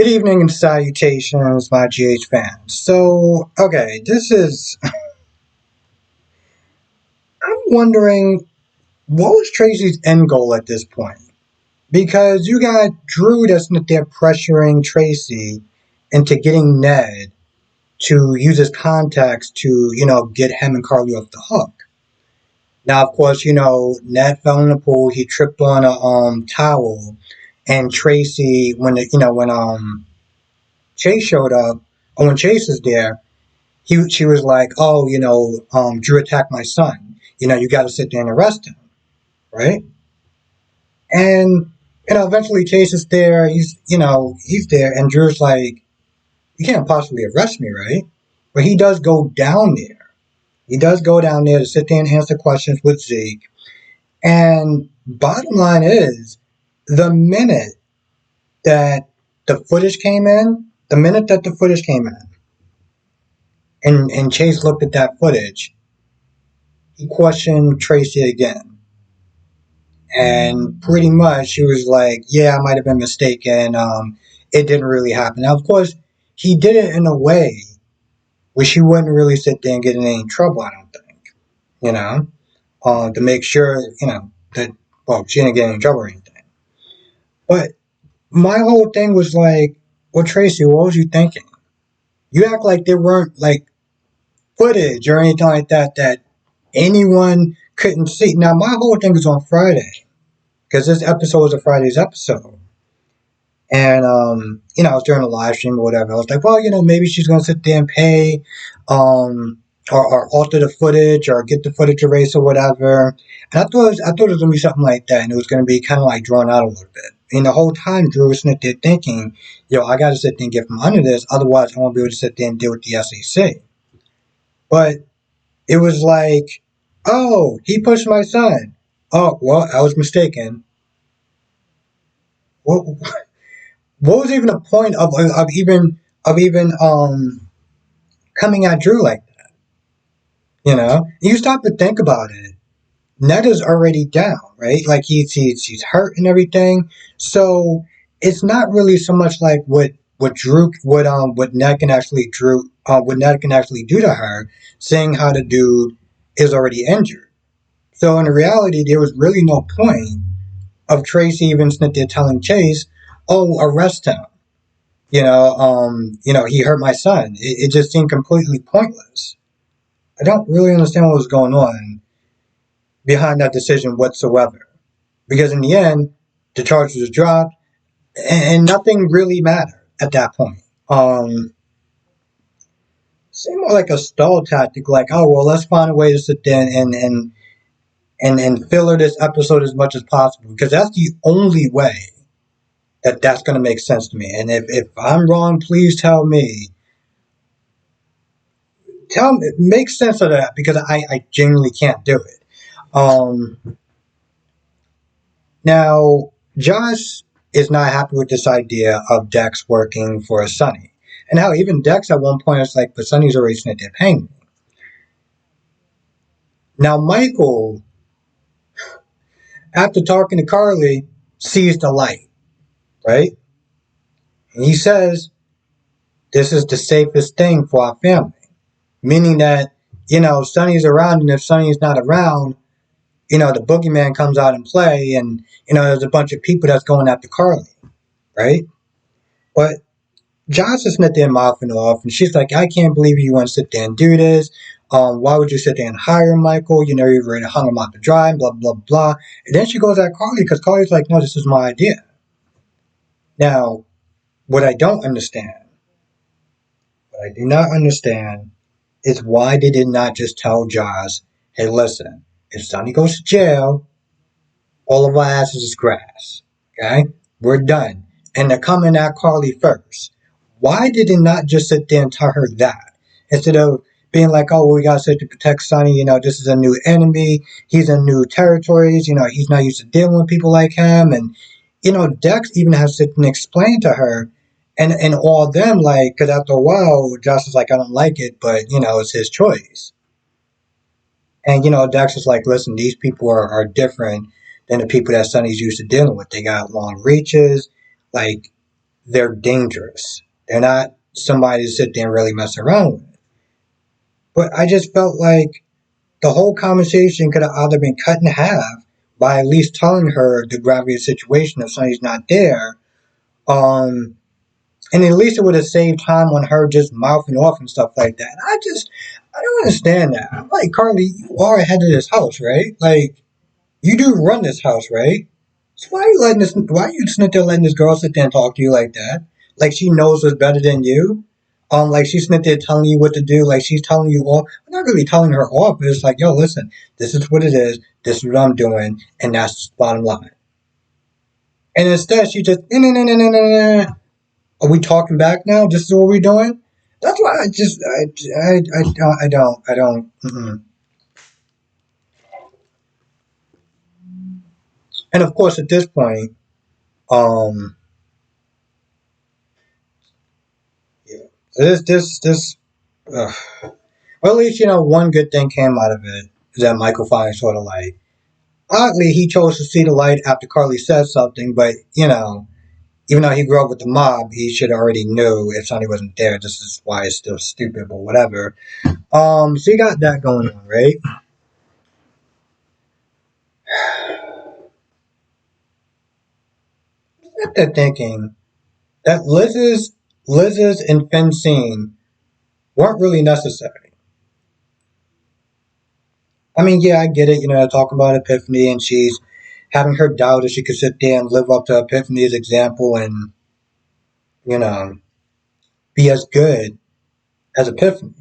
Good evening and salutations, my GH fans. So, okay, I'm wondering, what was Tracy's end goal at this point? Because you got Drew that's there pressuring Tracy into getting Ned to use his contacts to, get him and Carly off the hook. Now, of course, Ned fell in the pool. He tripped on a towel, and Tracy, when Chase showed up, or when Chase is there, she was like, oh, Drew attacked my son. You got to sit there and arrest him, right? And eventually Chase is there. He's there, and Drew's like, you can't possibly arrest me, right? But he does go down there. He does go down there to sit there and answer questions with Zeke. And bottom line is, the minute that the minute that the footage came in, and Chase looked at that footage, he questioned Tracy again. And pretty much she was like, yeah, I might have been mistaken. It didn't really happen. Now, of course, he did it in a way where she wouldn't really sit there and get in any trouble, I don't think. To make sure, that, well, she didn't get in any trouble or anything. But my whole thing was like, well, Tracy, what was you thinking? You act like there weren't, like, footage or anything like that anyone couldn't see. Now, my whole thing was on Friday, because this episode was a Friday's episode. And, I was doing a live stream or whatever. I was like, well, maybe she's going to sit there and pay, or alter the footage or get the footage erased or whatever. And I thought it was going to be something like that. And it was going to be kind of like drawn out a little bit. And the whole time Drew was sitting there thinking, I got to sit there and get from under this. Otherwise, I won't be able to sit there and deal with the SEC. But it was like, oh, he pushed my son. Oh, well, I was mistaken. What was even the point of even coming at Drew like that? You stop to think about it. Ned is already down, right? Like he's hurt and everything. So it's not really so much like what Ned can actually do to her, seeing how the dude is already injured. So in reality, there was really no point of Tracy even sitting there telling Chase, "Oh, arrest him." He hurt my son. It just seemed completely pointless. I don't really understand what was going on behind that decision whatsoever. Because in the end, the charge was dropped, and nothing really mattered at that point. Seemed more like a stall tactic, like, oh, well, let's find a way to sit there and filler this episode as much as possible, because that's the only way that's going to make sense to me. And if I'm wrong, please tell me. Make sense of that, because I genuinely can't do it. Now, Josh is not happy with this idea of Dex working for Sonny. And how even Dex at one point is like, but Sonny's already sitting there paying me. Now, Michael, after talking to Carly, sees the light, right? And he says, this is the safest thing for our family. Meaning that, Sonny's around, and if Sonny's not around, the boogeyman comes out and play, and, there's a bunch of people that's going after Carly, right? But Josh is sitting there mouthing off, and she's like, I can't believe you want to sit there and do this. Why would you sit there and hire Michael? You've already hung him out to dry, blah, blah, blah. And then she goes at Carly, because Carly's like, no, this is my idea. Now, what I do not understand is why they did not just tell Josh, hey, listen, if Sonny goes to jail, all of our asses is grass. Okay? We're done. And they're coming at Carly first. Why did they not just sit there and tell her that? Instead of being like, oh, well, we got to sit to protect Sonny. This is a new enemy. He's in new territories. He's not used to dealing with people like him. And, Dex even has to sit and explain to her and all of them, like, because after a while, Josh is like, I don't like it, but, it's his choice. And, Dex is like, listen, these people are different than the people that Sonny's used to dealing with. They got long reaches. Like, they're dangerous. They're not somebody to sit there and really mess around with. But I just felt like the whole conversation could have either been cut in half by at least telling her the gravity of the situation if Sonny's not there. Um, and at least it would have saved time on her just mouthing off and stuff like that. I don't understand that. I'm like, Carly, you are head of this house, right? Like, you do run this house, right? So why are you sitting there letting this girl sit there and talk to you like that? Like she knows what's better than you? Like she's sitting there telling you what to do, like she's telling you off. I'm not really telling her off, but it's like, yo, listen, this is what it is, this is what I'm doing, and that's the bottom line. And instead she just, nah, nah, nah, nah, nah, nah. Are we talking back now? This is what we're doing? That's why I don't. Mm-mm. And of course, at this point, um, yeah, this, well, at least one good thing came out of it is that Michael finally sort of like, oddly, he chose to see the light after Carly said something, but even though he grew up with the mob, he should already knew if Sonny wasn't there. This is why it's still stupid, but whatever. So you got that going on, right? I got there thinking that Liz's and Finn's scene weren't really necessary. I mean, yeah, I get it. Talking about Epiphany, and she's having her doubt if she could sit there and live up to Epiphany's example and you know be as good as Epiphany.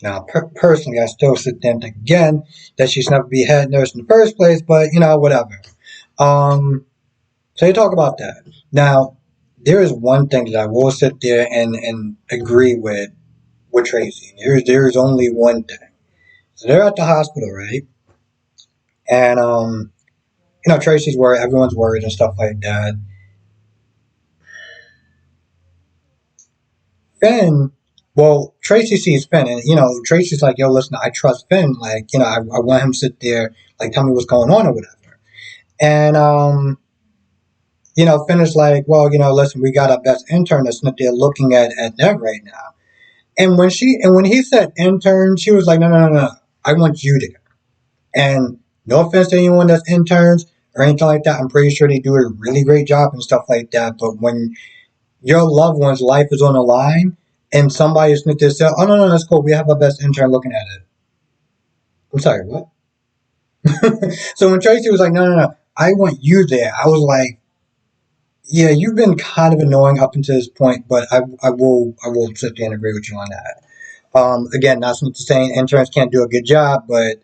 Now, personally, I still sit there and think again that she should never be head nurse in the first place, but whatever. Um, so you talk about that. Now, there is one thing that I will sit there and agree with Tracy. There's only one thing. So they're at the hospital, right? And Tracy's worried, everyone's worried and stuff like that. Finn, well, Tracy sees Finn, and Tracy's like, "Yo, listen, I trust Finn. Like, I want him to sit there, like, tell me what's going on or whatever." And Finn is like, "Well, listen, we got our best intern that's not there looking at Nev right now." And when he said intern, she was like, "No, no, no, no, I want you there." And no offense to anyone that's interns or anything like that, I'm pretty sure they do a really great job and stuff like that. But when your loved one's life is on the line and somebody is to say, "Oh no, no, that's cool. We have our best intern looking at it." I'm sorry, what? So when Tracy was like, "No, no, no, I want you there," I was like, "Yeah, you've been kind of annoying up until this point, but I will sit there and agree with you on that." Again, not to say interns can't do a good job, but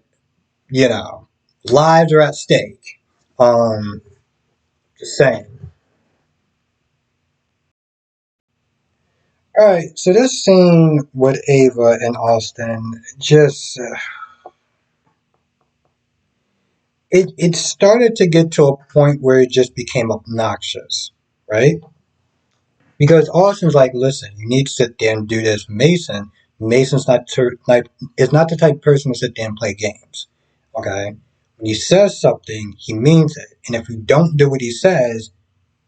you know, lives are at stake. Um, just saying. All right, so this scene with Ava and Austin just it started to get to a point where it just became obnoxious, right? Because Austin's like, listen, you need to sit there and do this. Mason's is not the type of person to sit there and play games. Okay, when he says something, he means it, and if you don't do what he says,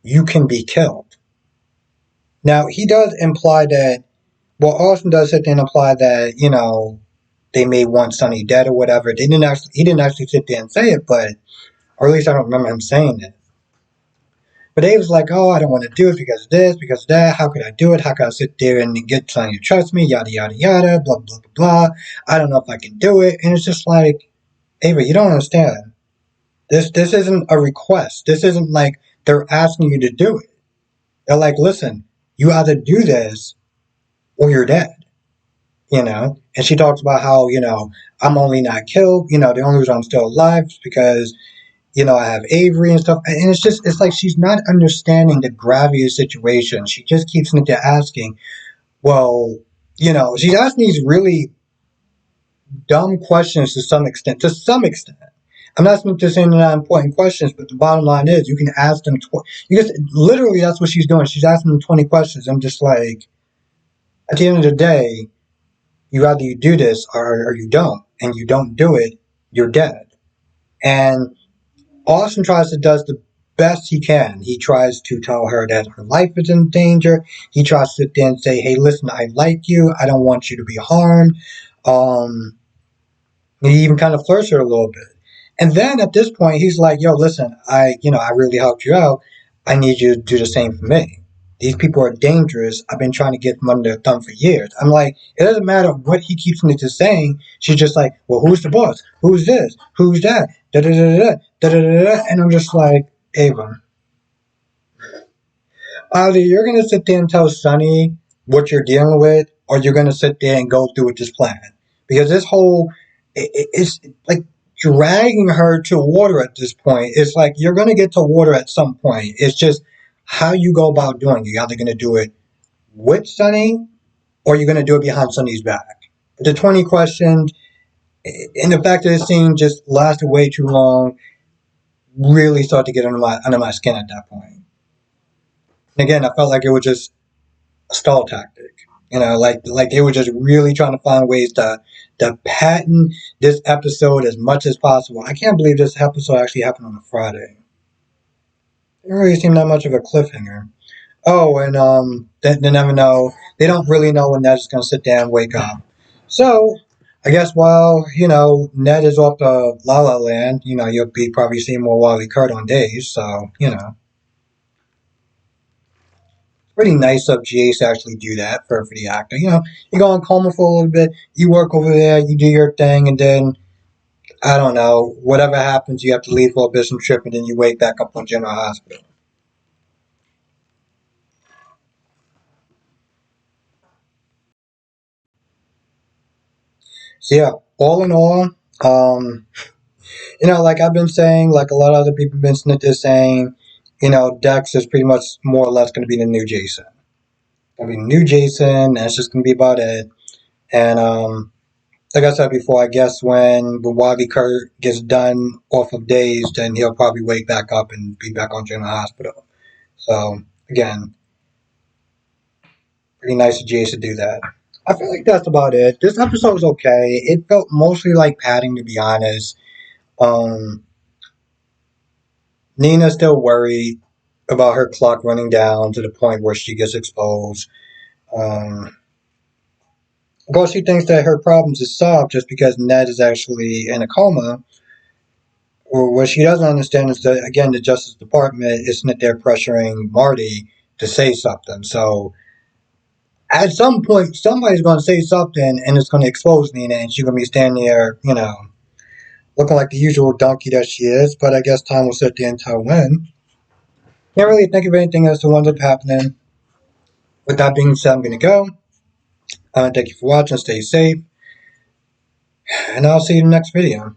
you can be killed. Now he does imply that. Well, Austin does sit there and imply that they may want Sonny dead or whatever. He didn't actually sit there and say it, but or at least I don't remember him saying it. But Dave was like, "Oh, I don't want to do it because of this, because of that. How could I do it? How could I sit there and get Sonny to trust me? Yada yada yada. Blah blah blah blah. I don't know if I can do it." And it's just like, Ava, you don't understand. This isn't a request. This isn't like they're asking you to do it. They're like, listen, you either do this or you're dead. And she talks about how I'm only not killed. The only reason I'm still alive is because I have Avery and stuff. And it's like she's not understanding the gravity of the situation. She just keeps asking, well, she's asking these really dumb questions to some extent. To some extent. I'm not just saying they're not important questions, but the bottom line is you can ask them. You just literally that's what she's doing. She's asking them 20 questions. I'm just like, at the end of the day, either you do this or you don't, and you don't do it, you're dead. And Austin tries to does best he can. He tries to tell her that her life is in danger. He tries to sit there and say, "Hey, listen, I like you. I don't want you to be harmed." Um, he even kind of flirts her a little bit. And then at this point, he's like, "Yo, listen, I really helped you out. I need you to do the same for me. These people are dangerous. I've been trying to get them under their thumb for years." I'm like, it doesn't matter what he keeps me just saying. She's just like, "Well, who's the boss? Who's this? Who's that? Da da da da da da da da." And I'm just like, Ava, either you're gonna sit there and tell Sonny what you're dealing with, or you're gonna sit there and go through with this plan. Because this whole it's like dragging her to water at this point. It's like you're gonna get to water at some point. It's just how you go about doing it. You're either gonna do it with Sonny, or you're gonna do it behind Sonny's back. The 20 questions and the fact that this scene just lasted way too long really started to get under my skin at that point. And again, I felt like it was just a stall tactic. Like they were just really trying to find ways to patent this episode as much as possible. I can't believe this episode actually happened on a Friday. It didn't really seem that much of a cliffhanger. Oh, and they never know. They don't really know when Ned's going to sit down and wake up. So I guess while Ned is off to La La Land, you'll be probably seeing more Wally Kurt on days. So pretty nice of GH to actually do that for the actor. You go on coma for a little bit, you work over there, you do your thing, and then I don't know, whatever happens, you have to leave for a business trip, and then you wake back up on General Hospital. So yeah, all in all, um, like I've been saying, like a lot of other people have been sitting there saying, Dex is pretty much more or less going to be the new Jason. Going to be new Jason. That's just going to be about it. And like I said before, I guess when Bobby Kurt gets done off of days, then he'll probably wake back up and be back on General Hospital. So again, pretty nice of Jace to do that. I feel like that's about it. This episode was okay. It felt mostly like padding, to be honest. Um, Nina's still worried about her clock running down to the point where she gets exposed. Um, of course, she thinks that her problems is solved just because Ned is actually in a coma. Or what she doesn't understand is that, again, the Justice Department isn't there pressuring Marty to say something. So at some point, somebody's going to say something and it's going to expose Nina, and she's going to be standing there, looking like the usual donkey that she is. But I guess time will sit there and tell when. Can't really think of anything else to end up happening. With that being said, I'm going to go. Thank you for watching. Stay safe. And I'll see you in the next video.